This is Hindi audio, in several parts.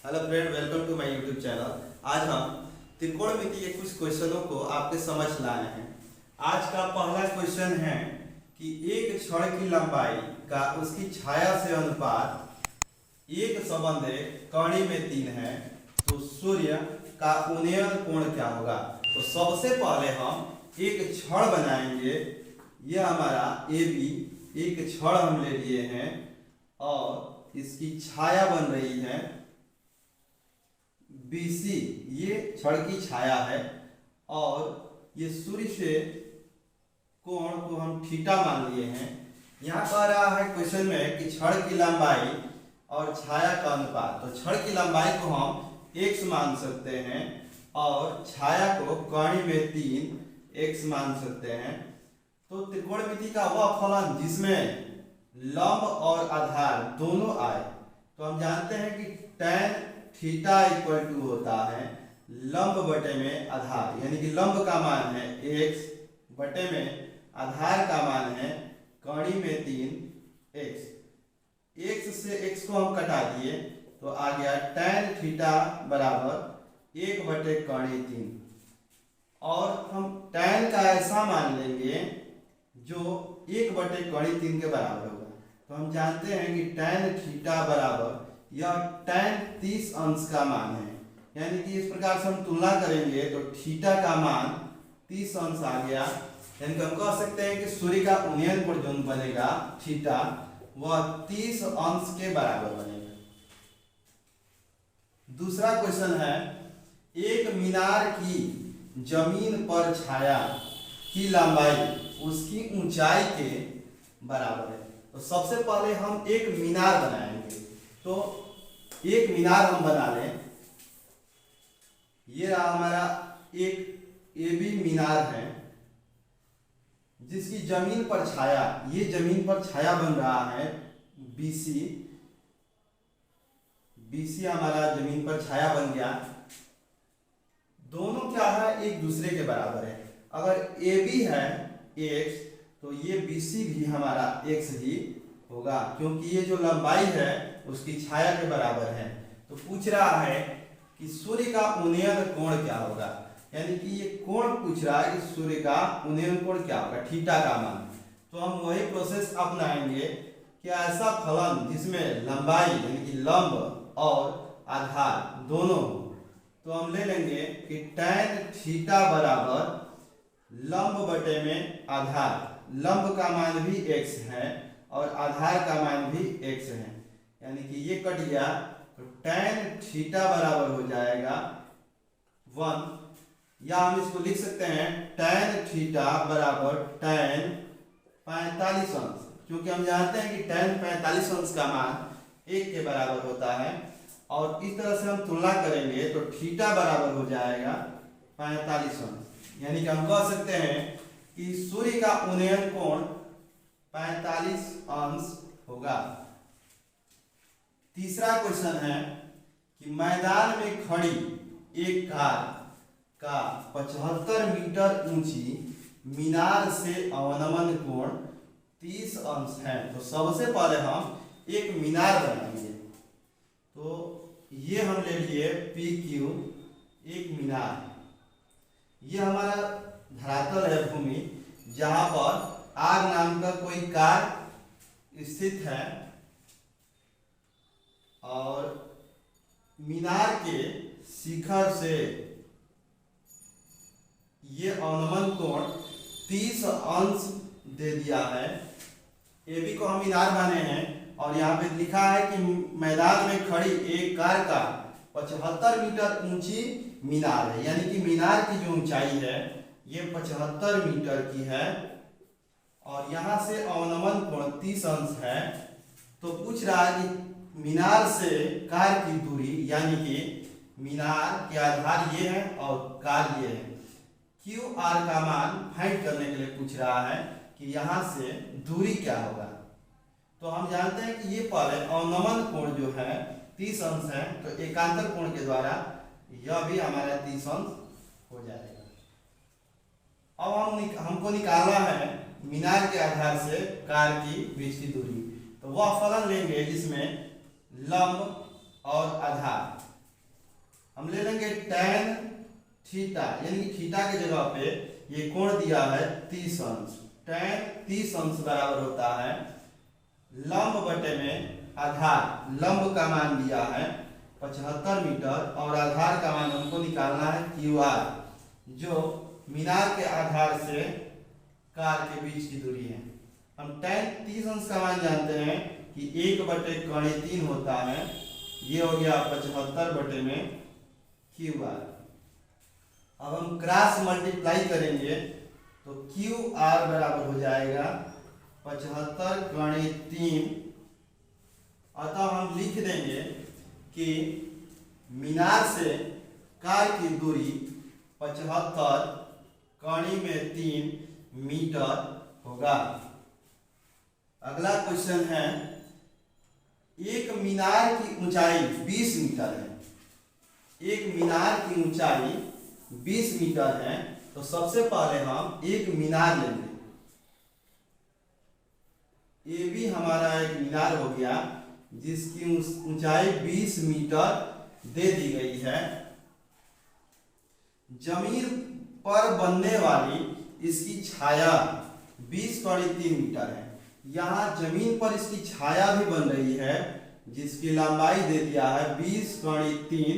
Hello friend, welcome to my YouTube channel. आज हम त्रिकोणमिति के कुछ क्वेश्चनों को आपके समझ लाए हैं। आज का पहला क्वेश्चन है कि एक छड़ की लंबाई का उसकी छाया से अनुपात एक संबंध कड़ी में 3 है, तो सूर्य का उन्नयन कोण क्या होगा। तो सबसे पहले हम एक छड़ बनाएंगे। यह हमारा AB एक छड़ हम ले लिए हैं और इसकी छाया बन रही है BC, ये छड़ की छाया है और ये सूर्य से कोण को हम थीटा मान लिए हैं। यहाँ कह रहा है क्वेश्चन में कि छड़ की लंबाई और छाया का अनुपात। तो छड़ की लंबाई को हम x मान सकते हैं और छाया को कड़ी में 3 x मान सकते हैं। तो त्रिकोणमिति का वह फलन जिसमें लंब और आधार दोनों आए, तो हम जानते हैं कि tan थीटा इक्वल टू होता है लंब बटे में आधार, यानी कि लंब का मान है x बटे में आधार का मान है कड़ी में 3x। x से x को हम कटा दिए तो आ गया tan थीटा बराबर 1 बटे कड़ी 3। और हम tan का ऐसा मान लेंगे जो 1 बटे कड़ी 3 के बराबर होगा। तो हम जानते हैं कि tan थीटा बराबर यह tan 30 अंश का मान है, यानी कि इस प्रकार से हम तुलना करेंगे तो थीटा का मान 30 अंश आ गया। यानी कि हम कह सकते हैं कि सूर्य का उन्नयन कोण जो बनेगा थीटा वह 30 अंश के बराबर बनेगा। दूसरा क्वेश्चन है, एक मीनार की जमीन पर छाया की लंबाई उसकी ऊंचाई के बराबर है। तो सबसे पहले हम एक मीनार बनाएंगे। तो एक मीनार हम बना लें। ये रहा हमारा एक AB मीनार है जिसकी जमीन पर छाया, ये जमीन पर छाया बन रहा है BC हमारा जमीन पर छाया बन गया। दोनों क्या है, एक दूसरे के बराबर है। अगर AB है x तो ये BC भी हमारा x ही होगा, क्योंकि ये जो लंबाई है उसकी छाया के बराबर है। तो पूछ रहा है कि सूर्य का उन्नयन कोण क्या होगा, यानी कि ये कोण पूछ रहा है कि सूर्य का उन्नयन कोण क्या होगा, थीटा का मान। तो हम वही प्रोसेस अपनाएंगे कि ऐसा फलन जिसमें लंबाई यानी कि लंब और आधार दोनों हो। तो हम ले लेंगे कि tan थीटा बराबर लंब बटे में आधार, लंब का मान भी x है और आधार का मान भी x है, यानी कि ये कट गया। तो tan थीटा बराबर हो जाएगा 1, या हम इसको लिख सकते हैं tan थीटा बराबर tan 45 अंश, क्योंकि हम जानते हैं कि tan 45 अंश का मान 1 के बराबर होता है। और इस तरह से हम तुलना करेंगे तो थीटा बराबर हो जाएगा 45 अंश, यानी कि हम कह सकते हैं कि सूर्य का उन्नयन कोण 45 अंश होगा। तीसरा क्वेश्चन है कि मैदान में खड़ी एक कार का 75 मीटर ऊंची मीनार से अवनमन कोण 30 अंश है। तो सबसे पहले हम एक मीनार बनाएंगे। तो ये हम ले लिए PQ, एक मीनार। ये हमारा धरातल है भूमि, जहां पर R नाम का कोई कार स्थित है और मीनार के शिखर से ये अवनमन कोण 30 अंश दे दिया है। AB को हम मीनार माने हैं और यहाँ पे लिखा है कि मैदान में खड़ी एक कार का 75 मीटर ऊंची मीनार है, यानी कि मीनार की जो ऊंचाई है ये 75 मीटर की है और यहाँ से अवनमन कोण 30 अंश है। तो पूछ रहा है कि मीनार से कार की दूरी, यानी कि मीनार के आधार ये है और कार ये है, QR का मान फाइंड करने के लिए पूछ रहा है कि यहाँ से दूरी क्या होगा। तो हम जानते हैं कि ये पहले अवनमन कोण जो है 30 अंश है, तो एकांतर कोण के द्वारा यह भी हमारा 30 अंश हो जाएगा। अब हमको निकालना है मीनार के आधार से कार की बीच की दूरी। तो वह फलन लेंगे जिसमें लंब और आधार हम ले लेंगे tan थीटा, यानी कि थीटा की जगह पे ये कोण दिया है 30 अंश। tan 30 अंश बराबर होता है लंब बटे में आधार। लंब का मान दिया है 75 मीटर और आधार का मान हमको निकालना है QR, जो मीनार के आधार से कार के बीच की दूरी है। हम tan 30 अंश का मान जानते हैं कि 1/3 होता है, ये हो गया 75 बटे में QR। अब हम क्रॉस मल्टीप्लाई करेंगे तो QR बराबर हो जाएगा 75 × 3। अतः हम लिख देंगे कि मीनार से कार की दूरी 75 कणी में 3 मीटर होगा। अगला क्वेश्चन है, एक मीनार की ऊंचाई 20 मीटर है। एक मीनार की ऊंचाई 20 मीटर है, तो सबसे पहले हम एक मीनार लेंगे। ये भी हमारा एक मीनार हो गया जिसकी ऊंचाई 20 मीटर दे दी गई है। जमीन पर बनने वाली इसकी छाया 20 × 3 मीटर है। यहाँ जमीन पर इसकी छाया भी बन रही है जिसकी लंबाई दे दिया है 20 × 3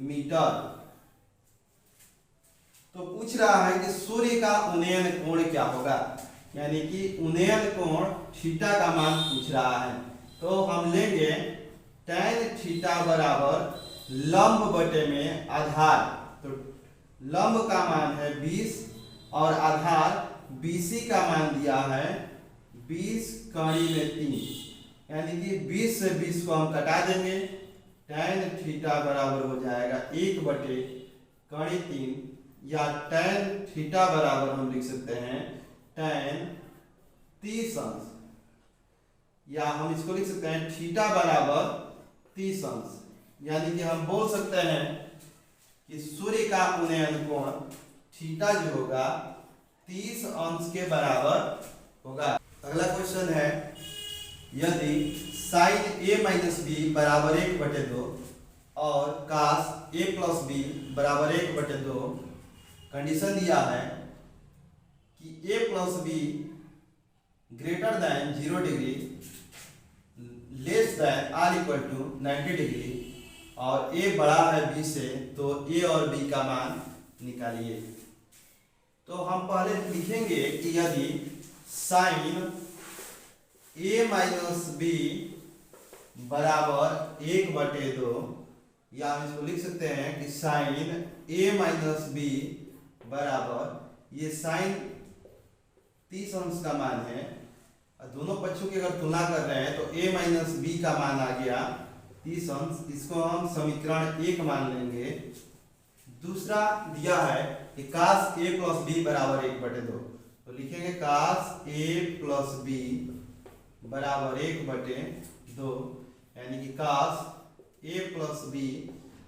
मीटर। तो पूछ रहा है कि सूर्य का उन्नयन कोण क्या होगा, यानी कि उन्नयन कोण थीटा का मान पूछ रहा है। तो हम लेंगे tan थीटा बराबर लंब बटे में आधार। तो लंब का मान है 20 और आधार BC का मान दिया है 20 कणी में 3, यानी कि 20 से 20 को हम कटा देंगे। tan थीटा बराबर हो जाएगा 1/3, या tan थीटा बराबर हम लिख सकते हैं tan 30 अंश, या हम इसको लिख सकते हैं थीटा बराबर 30 अंश। यानी कि हम बोल सकते हैं कि सूर्य का उन्नयन कोण थीटा जो होगा 30 अंश के बराबर होगा। अगला क्वेश्चन है, यदि sin a - b बराबर 1/2 और cos a + b बराबर 1/2 कंडीशन दिया है कि a + b greater than 0 degree, less than r = 90 degree और a बड़ा है b से, तो a और b का मान निकालिए। तो हम पहले लिखेंगे कि यदि sin a - b बराबर 1/2, या हम इसको लिख सकते हैं कि sin a - b बराबर, ये sin 30 अंश का मान है, दोनों पक्षों की अगर तुलना कर रहे हैं तो a - b का मान आ गया 30 अंश। इसको हम समीकरण 1 मान लेंगे। दूसरा दिया है कि cos a + b बराबर 1/2, तो लिखेंगे cos a + b बराबर 1/2, यानी कि cos a + b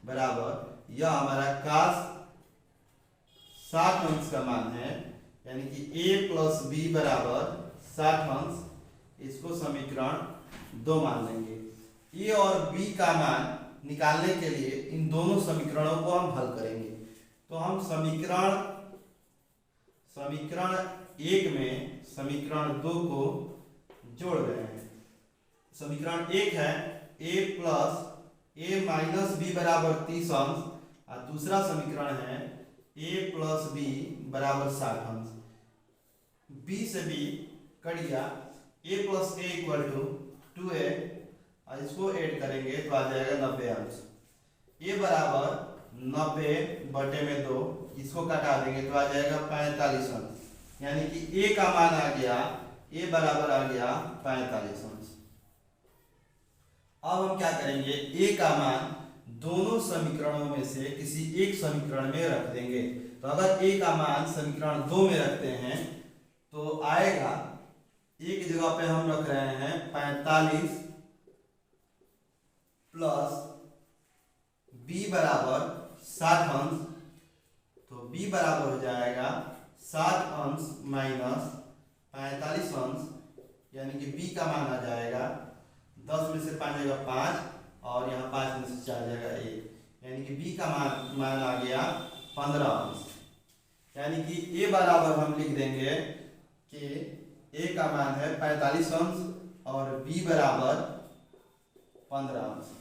बराबर, यह हमारा cos 60 अंश का मान है, यानी कि a + b बराबर 60 अंश। इसको समीकरण 2 मान लेंगे। a और b का मान निकालने के लिए इन दोनों समीकरणों को हम हल करेंगे। तो हम समीकरण 1 में समीकरण 2 को जोड़ रहे हैं। समीकरण 1 है a + b बराबर 30 अंश, और दूसरा समीकरण है a + b बराबर 60 अंश। b से b कट गया, a + a = 2a, और इसको ऐड करेंगे तो आ जाएगा 90 अंश। a बराबर 90/2, इसको कटा देंगे तो आ जाएगा 45 अंश, यानी कि a का मान आ गया, a बराबर आ गया 45 अंश। अब हम क्या करेंगे, a का मान दोनों समीकरणों में से किसी एक समीकरण में रख देंगे। तो अगर a का मान समीकरण 2 में रखते हैं तो आएगा, a की जगह पे हम रख रहे हैं 45 प्लस b बराबर 60 अंश, तो b बराबर हो जाएगा 60 अंश माइनस 45 अंश, यानी कि b का मान आ जाएगा 10 में से 5 जाएगा 5, और यहाँ 5 में से 4 जाएगा 1, यानी यानी कि बी का मान आ गया 15 अंश। यानी कि ए बराबर हम लिख देंगे कि ए का मान है 45 अंश और बी बराबर 15 अंश।